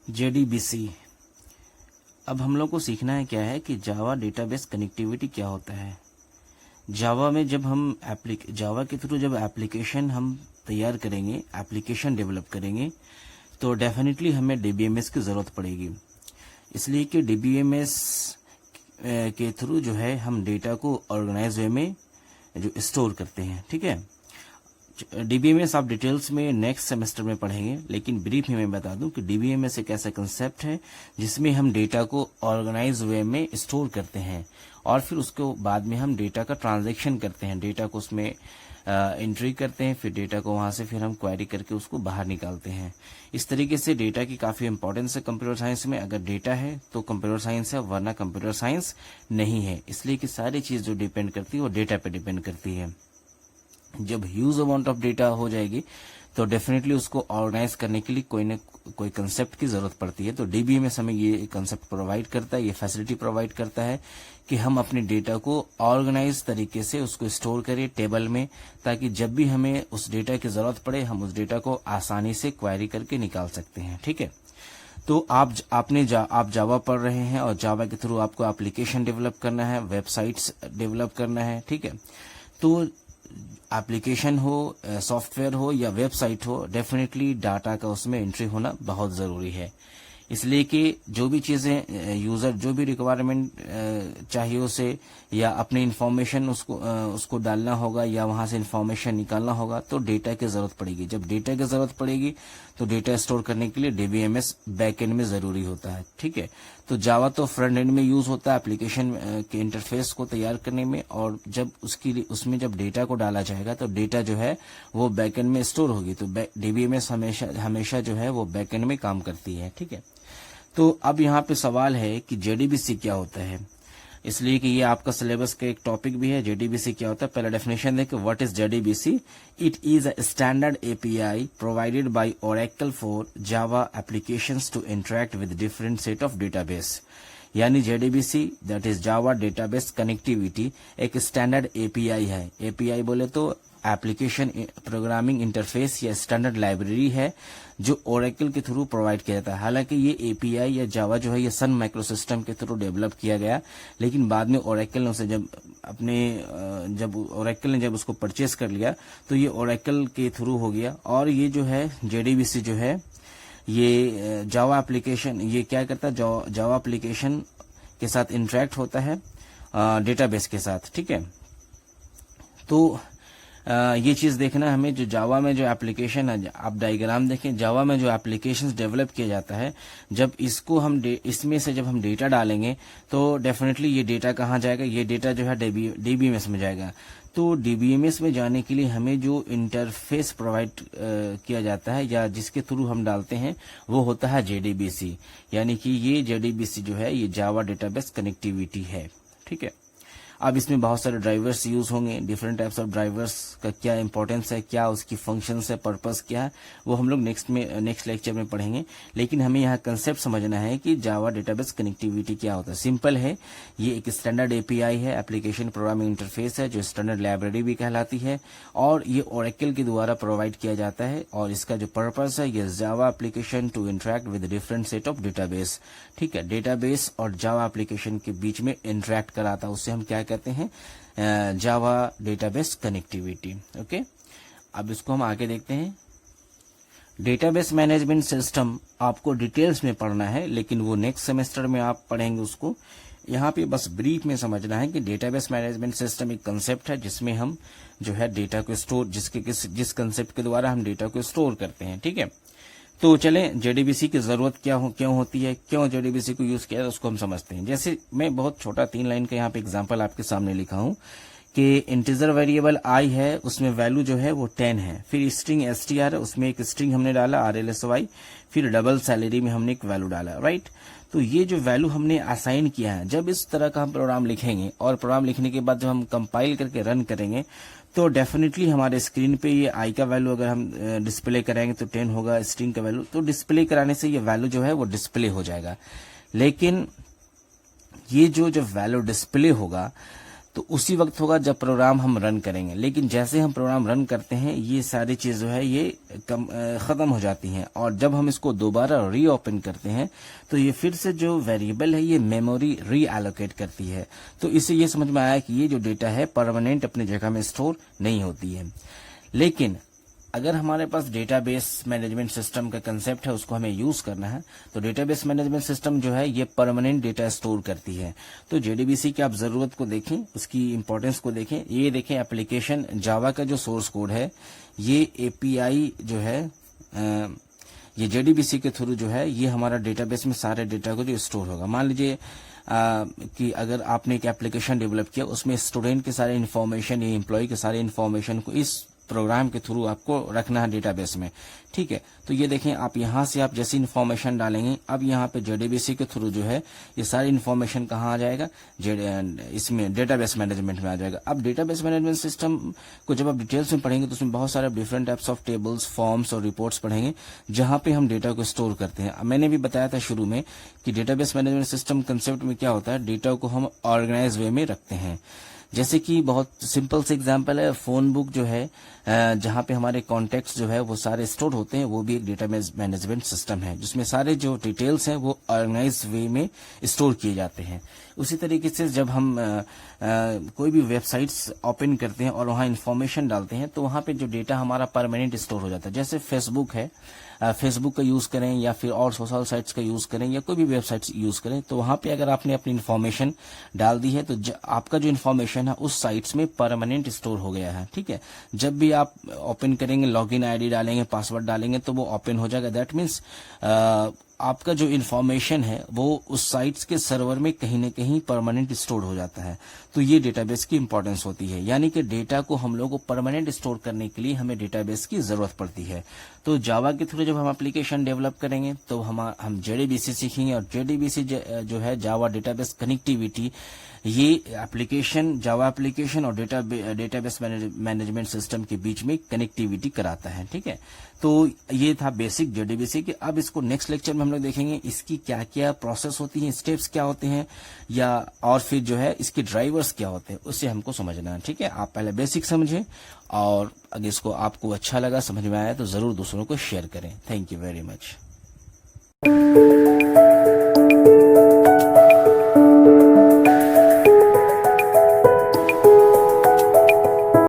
JDBC। अब हम लोग को सीखना है क्या है कि जावा डेटाबेस कनेक्टिविटी क्या होता है। जावा में जब हम जावा के थ्रू जब एप्लीकेशन हम तैयार करेंगे, एप्लीकेशन डेवलप करेंगे, तो डेफिनेटली हमें DBMS की ज़रूरत पड़ेगी। इसलिए कि DBMS के थ्रू जो है हम डेटा को ऑर्गेनाइज वे में जो स्टोर करते हैं। ठीक है, DBMS आप डिटेल्स में नेक्स्ट सेमेस्टर में पढ़ेंगे, लेकिन ब्रीफ में मैं बता दूं कि DBMS एक ऐसा कंसेप्ट है जिसमें हम डेटा को ऑर्गेनाइज वे में स्टोर करते हैं और फिर उसके बाद में हम डेटा का ट्रांजैक्शन करते हैं, डेटा को उसमें एंट्री करते हैं, फिर डेटा को वहां से फिर हम क्वेरी करके उसको बाहर निकालते हैं। इस तरीके से डेटा की काफ़ी इंपॉर्टेंस है कंप्यूटर साइंस में। अगर डेटा है तो कंप्यूटर साइंस है, वरना कंप्यूटर साइंस नहीं है। इसलिए कि सारी चीज़ जो डिपेंड करती है वो डेटा पे डिपेंड करती है। जब ह्यूज अमाउंट ऑफ डेटा हो जाएगी तो डेफिनेटली उसको ऑर्गेनाइज करने के लिए कोई न कोई कंसेप्ट की जरूरत पड़ती है। तो DBMS हमें ये कंसेप्ट प्रोवाइड करता है, ये फैसिलिटी प्रोवाइड करता है कि हम अपने डेटा को ऑर्गेनाइज तरीके से उसको स्टोर करें टेबल में, ताकि जब भी हमें उस डेटा की जरूरत पड़े हम उस डेटा को आसानी से क्वेरी करके निकाल सकते हैं। ठीक है, तो आप जावा पढ़ रहे हैं और जावा के थ्रू आपको एप्लीकेशन डेवलप करना है, वेबसाइट्स डेवलप करना है। ठीक है, तो एप्लीकेशन हो, सॉफ्टवेयर हो या वेबसाइट हो, डेफिनेटली डाटा का उसमें एंट्री होना बहुत ज़रूरी है। इसलिए कि जो भी चीज़ें यूज़र जो भी रिक्वायरमेंट चाहिए उसे, या अपनी इंफॉर्मेशन उसको डालना होगा या वहाँ से इंफॉर्मेशन निकालना होगा, तो डेटा की ज़रूरत पड़ेगी। जब डेटा की ज़रूरत पड़ेगी तो डेटा स्टोर करने के लिए DBMS बैक एंड में ज़रूरी होता है। ठीक है, तो जावा तो फ्रंट एंड में यूज़ होता है एप्लीकेशन के इंटरफेस को तैयार करने में, और जब उसमें जब डेटा को डाला जाएगा तो डेटा जो है वो बैक एंड में स्टोर होगी। तो DBMS हमेशा जो है वो बैक एंड में काम करती है। ठीक है, तो अब यहाँ पे सवाल है कि JDBC क्या होता है, इसलिए कि ये आपका सिलेबस का एक टॉपिक भी है। JDBC क्या होता है, पहला डेफिनेशन देखें। What is JDBC? It is a standard API provided by Oracle for Java applications to interact with different set of database. यानी JDBC that is Java database connectivity एक स्टैंडर्ड API है। API बोले तो application programming interface या standard library है जो Oracle के through provide किया जाता है। हालांकि ये API या जावा जो है ये सन माइक्रोसिस्टम के थ्रू डेवलप किया गया, लेकिन बाद में ओरेकल ने उसे जब ओरेकल ने जब उसको परचेस कर लिया तो ये ओरेकल के थ्रू हो गया। और ये जो है JDBC जो है ये जावा एप्लीकेशन ये क्या करता है, जावा एप्लीकेशन के साथ इंटरेक्ट होता है डेटाबेस के साथ। ठीक है, तो ये चीज देखना हमें, जो जावा में जो एप्लीकेशन है, आप डायग्राम देखें, जावा में जो एप्लीकेशंस डेवलप किया जाता है, जब इसको हम इसमें से जब हम डेटा डालेंगे तो डेफिनेटली ये डेटा कहाँ जाएगा, ये डेटा जो है DBMS में जाएगा। तो DBMS में जाने के लिए हमें जो इंटरफेस प्रोवाइड किया जाता है या जिसके थ्रू हम डालते हैं वो होता है JDBC। यानी कि ये JDBC जो है ये जावा डेटाबेस कनेक्टिविटी है। ठीक है, अब इसमें बहुत सारे ड्राइवर्स यूज होंगे। डिफरेंट टाइप्स ऑफ ड्राइवर्स का क्या इंपॉर्टेंस है, क्या उसकी फंक्शंस है, पर्पस क्या है, वो हम लोग नेक्स्ट लेक्चर में पढ़ेंगे। लेकिन हमें यहाँ कंसेप्ट समझना है कि जावा डेटाबेस कनेक्टिविटी क्या होता है। सिंपल है, ये एक स्टैंडर्ड API है, एप्लीकेशन प्रोग्रामिंग इंटरफेस है, जो स्टैंडर्ड लाइब्रेरी भी कहलाती है, और ये ओरेकल के द्वारा प्रोवाइड किया जाता है। और इसका जो पर्पस है, ये Java application to interact with different set of database. ठीक है, डेटाबेस और जावा एप्लीकेशन के बीच में इंटरेक्ट कराता है, उससे हम क्या कहते हैं, जावा डेटाबेस कनेक्टिविटी। ओके, अब इसको हम आगे देखते हैं। डेटाबेस मैनेजमेंट सिस्टम आपको डिटेल्स में पढ़ना है, लेकिन वो नेक्स्ट सेमेस्टर में आप पढ़ेंगे उसको। यहाँ पे बस ब्रीफ में समझना है कि डेटाबेस मैनेजमेंट सिस्टम एक कंसेप्ट है जिसमें हम जो है डेटा को स्टोर, जिस कंसेप्ट के द्वारा हम डेटा को स्टोर करते हैं। ठीक है, तो चलें JDBC की जरूरत क्यों होती है, क्यों JDBC को यूज किया है, उसको हम समझते हैं। जैसे मैं बहुत छोटा 3 लाइन का यहाँ पे एग्जांपल आपके सामने लिखा हूँ कि इंटीजर वेरिएबल I है, उसमें वैल्यू जो है वो 10 है। फिर स्ट्रिंग STR है, उसमें एक स्ट्रिंग हमने डाला RLSY, फिर डबल सैलरी में हमने एक वैल्यू डाला, राइट। तो ये जो वैल्यू हमने असाइन किया है, जब इस तरह का हम प्रोग्राम लिखेंगे और प्रोग्राम लिखने के बाद जब हम कंपाइल करके रन करेंगे तो डेफिनेटली हमारे स्क्रीन पे ये I का वैल्यू अगर हम डिस्प्ले कराएंगे तो 10 होगा, स्ट्रिंग का वैल्यू, तो डिस्प्ले कराने से ये वैल्यू जो है वो डिस्प्ले हो जाएगा। लेकिन ये जो जब वैल्यू डिस्प्ले होगा तो उसी वक्त होगा जब प्रोग्राम हम रन करेंगे। लेकिन जैसे हम प्रोग्राम रन करते हैं ये सारी चीज जो है ये खत्म हो जाती हैं, और जब हम इसको दोबारा रीओपन करते हैं तो ये फिर से जो वेरिएबल है ये मेमोरी रीएलोकेट करती है। तो इससे ये समझ में आया कि ये जो डेटा है परमानेंट अपनी जगह में स्टोर नहीं होती है। लेकिन अगर हमारे पास डेटाबेस मैनेजमेंट सिस्टम का कंसेप्ट है, उसको हमें यूज करना है, तो डेटाबेस मैनेजमेंट सिस्टम जो है ये परमानेंट डेटा स्टोर करती है। तो जेडीबीसी की आप जरूरत को देखें, उसकी इंपॉर्टेंस को देखें। ये देखें एप्लीकेशन जावा का जो सोर्स कोड है, ये एपीआई जो है ये जेडीबीसी के थ्रू जो है ये हमारा डेटाबेस में सारे डेटा को जो स्टोर होगा। मान लीजिए कि अगर आपने एक एप्लीकेशन डेवलप किया, उसमें स्टूडेंट के सारे इन्फॉर्मेशन या एम्प्लॉय के सारे इन्फॉर्मेशन को इस प्रोग्राम के थ्रू आपको रखना है डेटाबेस में, ठीक है। तो ये देखें आप यहां से आप जैसी इन्फॉर्मेशन डालेंगे, अब यहाँ पे जेडीबीसी के थ्रू जो है ये सारी इन्फॉर्मेशन कहाँ आ जाएगा, इसमें डेटाबेस मैनेजमेंट में आ जाएगा। अब डेटाबेस मैनेजमेंट सिस्टम को जब आप डिटेल्स में पढ़ेंगे तो उसमें बहुत सारे different types of tables, forms और रिपोर्ट्स पढ़ेंगे जहां पे हम डेटा को स्टोर करते हैं। मैंने भी बताया था शुरू में कि डेटाबेस मैनेजमेंट सिस्टम कंसेप्ट में क्या होता है, डेटा को हम ऑर्गेनाइज वे में रखते हैं। जैसे कि बहुत सिंपल से एग्जांपल है, फोन बुक जो है जहां पे हमारे कॉन्टेक्ट्स जो है वो सारे स्टोर होते हैं, वो भी एक डेटाबेस मैनेजमेंट सिस्टम है जिसमें सारे जो डिटेल्स हैं वो ऑर्गेनाइज वे में स्टोर किए जाते हैं। उसी तरीके से जब हम कोई भी वेबसाइट्स ओपन करते हैं और वहां इंफॉर्मेशन डालते हैं तो वहां पे जो डेटा हमारा परमानेंट स्टोर हो जाता है। जैसे फेसबुक है, फेसबुक का यूज करें या फिर और सोशल साइट्स का यूज करें या कोई भी वेबसाइट्स यूज करें, तो वहां पे अगर आपने अपनी इन्फॉर्मेशन डाल दी है तो आपका जो इन्फॉर्मेशन है उस साइट्स में परमानेंट स्टोर हो गया है, ठीक है। जब भी आप ओपन करेंगे, लॉगिन आईडी डालेंगे, पासवर्ड डालेंगे तो वो ओपन हो जाएगा। दैट मीन्स आपका जो इन्फॉर्मेशन है वो उस साइट्स के सर्वर में कहीं न कहीं परमानेंट स्टोर हो जाता है। तो ये डेटाबेस की इंपॉर्टेंस होती है, यानी कि डेटा को हम लोग को परमानेंट स्टोर करने के लिए हमें डेटाबेस की जरूरत पड़ती है। तो जावा के थ्रू जब हम एप्लीकेशन डेवलप करेंगे तो हम जेडीबीसी सीखेंगे, और जेडीबीसी जो है जावा डेटाबेस कनेक्टिविटी, ये एप्लीकेशन, जावा एप्लीकेशन और डेटाबेस मैनेजमेंट सिस्टम के बीच में कनेक्टिविटी कराता है, ठीक है। तो ये था बेसिक जेडीबीसी के। अब इसको नेक्स्ट लेक्चर में हम लोग देखेंगे इसकी क्या क्या प्रोसेस होती है, स्टेप्स क्या होते हैं, या और फिर जो है इसके ड्राइवर्स क्या होते हैं, उससे हमको समझना है, ठीक है। आप पहले बेसिक समझें, और अगर इसको आपको अच्छा लगा, समझ में आया तो जरूर दूसरों को शेयर करें। Thank you very much.